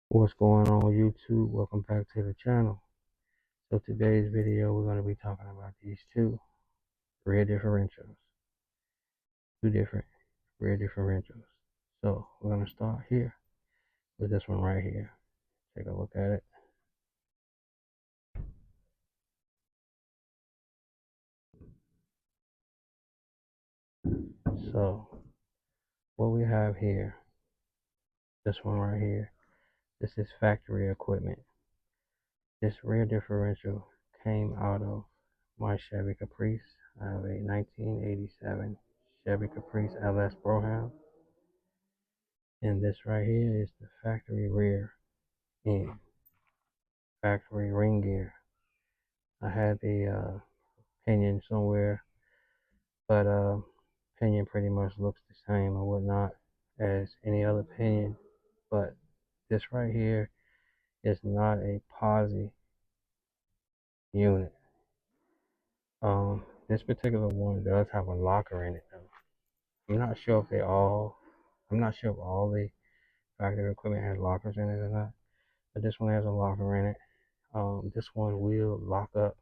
What's going on YouTube? Welcome back to the channel. So today's video we're going to be talking about these two rear differentials. Two different rear differentials. So we're going to start here with this one right here. Take a look at it. So what we have here, this one right here, this is factory equipment. This rear differential came out of my Chevy Caprice. I have a 1987 Chevy Caprice LS Brougham. And this right here is the factory rear end, factory ring gear. I had the pinion somewhere, but pinion pretty much looks the same or whatnot as any other pinion. But this right here is not a Posi unit. This particular one does have a locker in it though. I'm not sure if they all, I'm not sure if all the factory equipment has lockers in it or not, but this one has a locker in it. This one will lock up,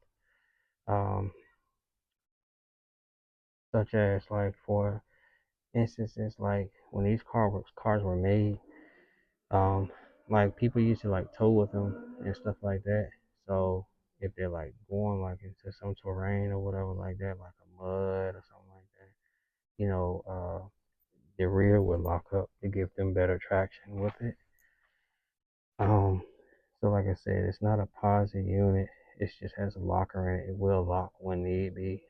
um, such as like for instances like when these cars were made, um, like people used to like tow with them and stuff like that. So if they're like going like into some terrain or whatever like that, like a mud or something like that, the rear would lock up to give them better traction with it. Um, so like I said, it's not a posi unit. It just has a locker in it. It will lock when need be.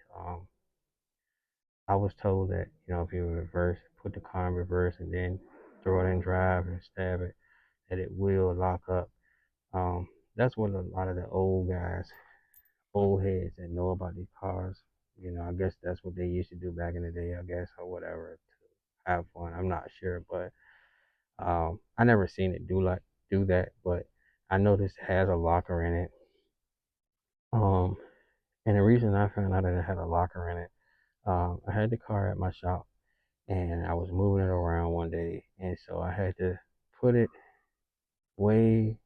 I was told that, if you reverse, put the car in reverse and then throw it in drive and stab it, that it will lock up. That's what a lot of the old guys, old heads that know about these cars, I guess that's what they used to do back in the day, I guess, or whatever, to have fun. I'm not sure, but I never seen it do that, but I know this has a locker in it. Um, and the reason I found out that it had a locker in it, I had the car at my shop and I was moving it around one day, and so I had to put it way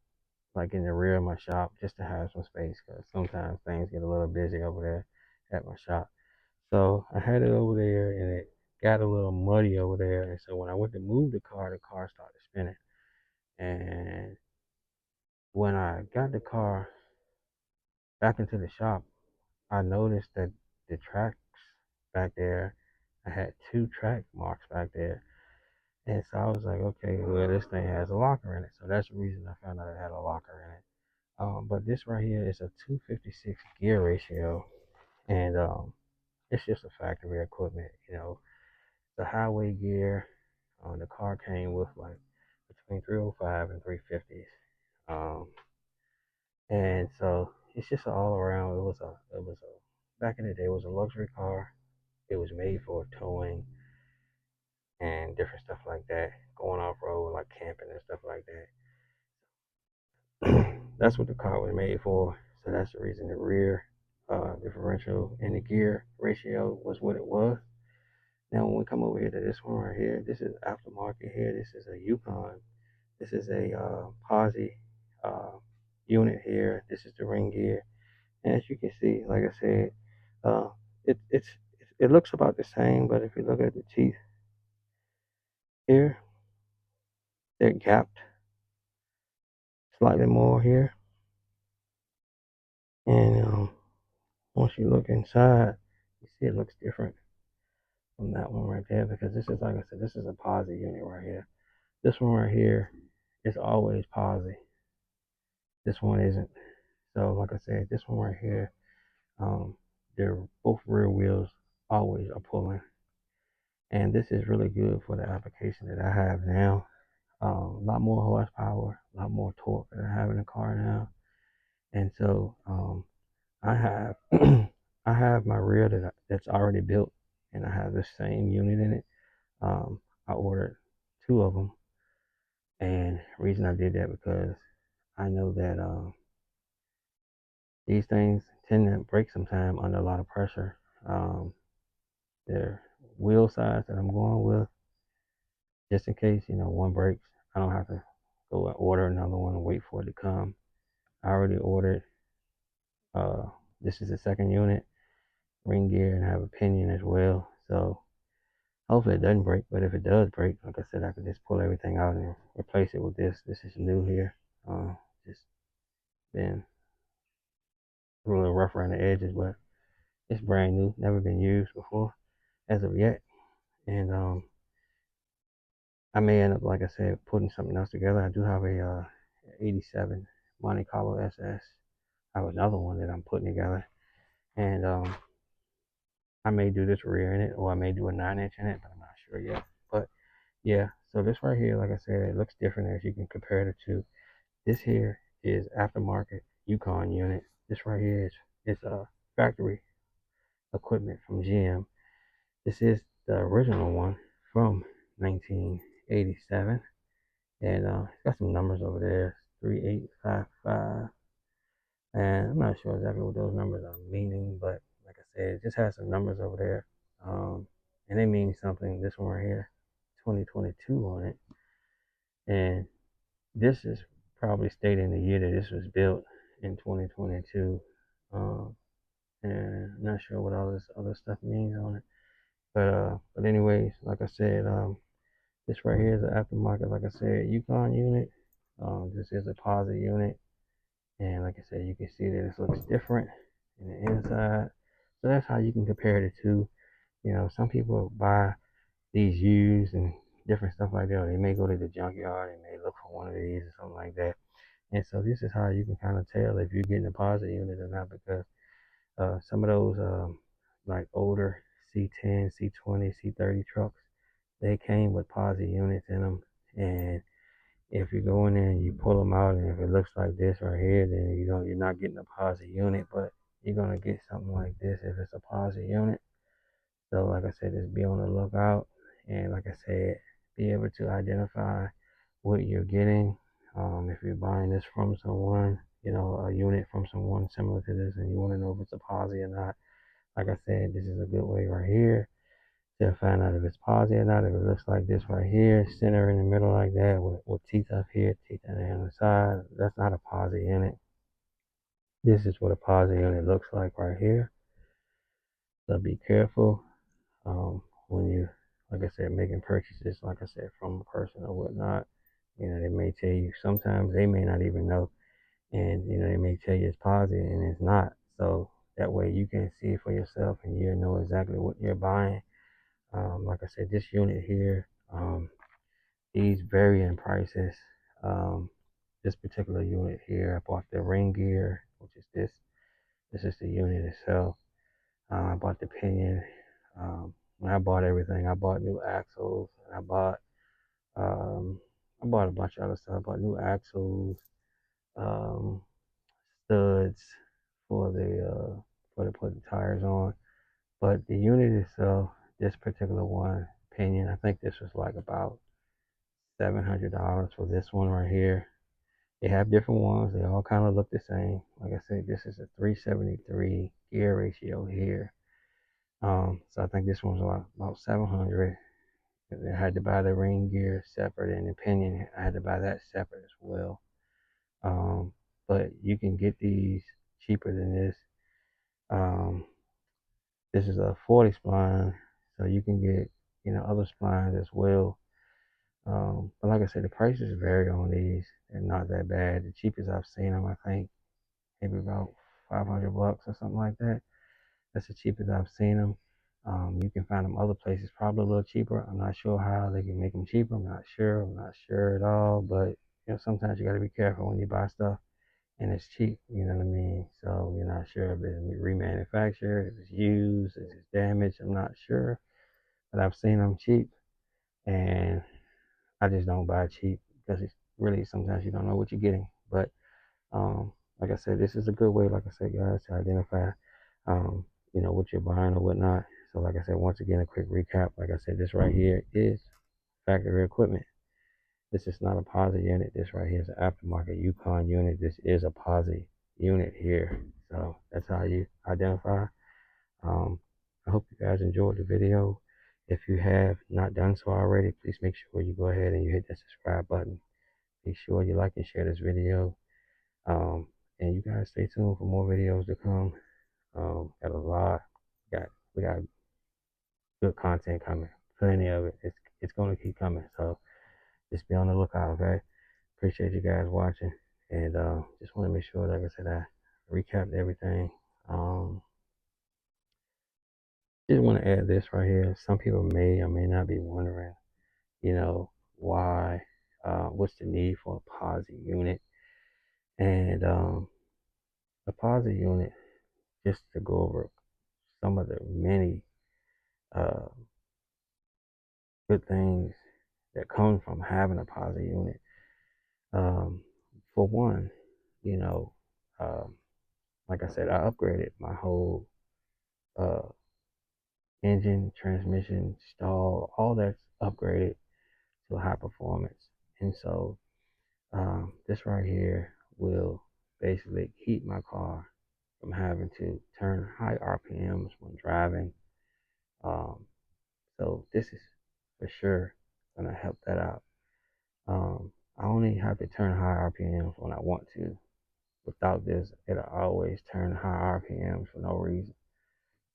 like in the rear of my shop just to have some space because sometimes things get a little busy over there at my shop. So I had it over there, and it got a little muddy over there, and so when I went to move the car started spinning. And when I got the car back into the shop, I noticed that the tracks back there, I had two track marks back there. And so I was like, okay, well, this thing has a locker in it. So that's the reason I found out it had a locker in it. But this right here is a 256 gear ratio, and it's just a factory equipment. The highway gear on the car came with like between 305 and 350s, um, and so it's just all around. Back in the day, it was a luxury car. It was made for towing and different stuff like that, going off road like camping and stuff like that. That's what the car was made for. So that's the reason the rear differential and the gear ratio was what it was. Now when we come over here to this one right here, this is aftermarket here. This is a Yukon. This is a Posi uh, unit here. This is the ring gear. And as you can see, like I said, uh, it, it's it looks about the same, but if you look at the teeth here, they're gapped slightly more here. And once you look inside, you see it looks different from that one right there because this is, like I said, this is a posi unit right here. This one right here is always posi. This one isn't. So like I said, this one right here, um, they're both rear wheels always are pulling. And this is really good for the application that I have now. A lot more horsepower, a lot more torque that I have in the car now. And so I have I have my rear that's already built, and I have the same unit in it. I ordered two of them, and the reason I did that because I know that these things tend to break sometime under a lot of pressure. Um, their wheel size that I'm going with, just in case one breaks, I don't have to go and order another one and wait for it to come. I already ordered. Uh, this is the second unit, ring gear, and I have a pinion as well. So hopefully it doesn't break. But if it does break, like I said, I could just pull everything out and replace it with this. This is new here. Just been a little rough around the edges, but it's brand new, never been used before as of yet. And I may end up, like I said, putting something else together. I do have a 87 Monte Carlo SS. I have another one that I'm putting together, and I may do this rear in it, or I may do a 9-inch in it, but I'm not sure yet. But yeah, so this right here, like I said, it looks different as you can compare the two. This here is aftermarket Yukon unit. This right here is a factory equipment from GM. This is the original one from 1987, and it's got some numbers over there, 3855, and I'm not sure exactly what those numbers are meaning, but like I said, it just has some numbers over there, and they mean something. This one right here, 2022 on it, and this is probably stating the year that this was built in 2022, and I'm not sure what all this other stuff means on it, but anyways, like I said, this right here is an aftermarket, like I said, Yukon unit. This is a Posi unit. And like I said, you can see that this looks different in the inside. So that's how you can compare the two. You know, some people buy these used and different stuff like that. Or they may go to the junkyard and they look for one of these or something like that. And so this is how you can kind of tell if you're getting a Posi unit or not, because some of those like older C10, C20, C30 trucks, they came with Posi units in them. And if you go in there and you pull them out, and if it looks like this right here, then you're not getting a Posi unit, but you're gonna get something like this if it's a Posi unit. So like I said, just be on the lookout, and like I said, be able to identify what you're getting. If you're buying this from someone, a unit from someone similar to this, and you want to know if it's a Posi or not, like I said, this is a good way right here to find out if it's Posi or not. If it looks like this right here, center in the middle like that, with teeth up here, teeth on the side, that's not a Posi unit. This is what a Posi unit looks like right here. So be careful when you, like I said, making purchases, like I said, from a person or whatnot. They may tell you, sometimes they may not even know, and they may tell you it's Posi and it's not. So that way you can see it for yourself and you know exactly what you're buying. Like I said, this unit here, these vary in prices. Um, this particular unit here, I bought the ring gear, which is this. This is the unit itself. I bought the pinion. When I bought everything, I bought new axles. Um, I bought a bunch of other stuff. I bought new axles, um, studs for to put the tires on. But the unit itself, this particular one, pinion, I think this was like about $700 for this one right here. They have different ones. They all kind of look the same. Like I said, this is a 373 gear ratio here. So I think this one's about 700. I had to buy the ring gear separate, and the pinion, I had to buy that separate as well. Um, but you can get these cheaper than this. Um, this is a 40 spline, so you can get other splines as well. But like I said, the prices vary on these. They're not that bad. The cheapest I've seen them, I think, maybe about $500 or something like that. That's the cheapest I've seen them. You can find them other places probably a little cheaper. I'm not sure how they can make them cheaper. I'm not sure. I'm not sure at all. But sometimes you got to be careful when you buy stuff and it's cheap. You know what I mean? So you're not sure if it's remanufactured, if it's used, if it's damaged. I'm not sure. But I've seen them cheap, and I just don't buy cheap because it's really sometimes you don't know what you're getting. But like I said, this is a good way, like I said, guys, to identify, what you're buying or whatnot. So, like I said, once again, a quick recap. Like I said, this right here is factory equipment. This is not a Posi unit. This right here is an aftermarket Yukon unit. This is a Posi unit here. So that's how you identify. Um, I hope you guys enjoyed the video. If you have not done so already, please make sure you go ahead and you hit that subscribe button. Make sure you like and share this video. Um, and you guys stay tuned for more videos to come. Got a lot. We got good content coming. Plenty of it. It's gonna keep coming. So just be on the lookout, okay? Appreciate you guys watching. And just want to make sure, like I said, I recapped everything. Um, just want to add this right here. Some people may or may not be wondering, you know, why, what's the need for a Posi unit? And a Posi unit, just to go over some of the many uh, good things that come from having a Posi unit. Um, for one, you know, um, like I said, I upgraded my whole uh, engine, transmission, stall, all that's upgraded to high performance. And so this right here will basically keep my car from having to turn high RPMs when driving. Um, so this is for sure gonna help that out. I only have to turn high RPMs when I want to. Without this, it'll always turn high RPMs for no reason.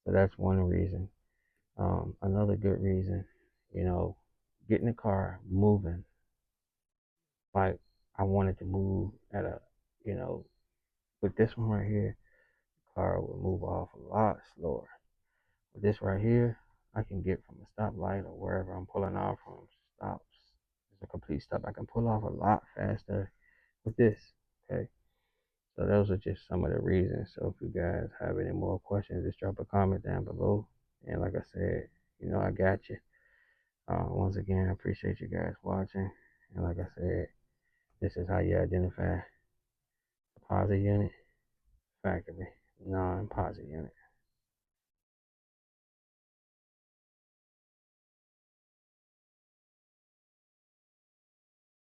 So that's one reason. Another good reason, you know, getting the car moving. Like I wanted to move at a, you know, with this one right here, the car will move off a lot slower. With this right here, I can get from a stoplight or wherever I'm pulling off from stops. It's a complete stop. I can pull off a lot faster with this. Okay. So those are just some of the reasons. So if you guys have any more questions, just drop a comment down below. And like I said, you know I got you. Once again, I appreciate you guys watching. And like I said, this is how you identify a Posi unit, factory, non-Posi unit.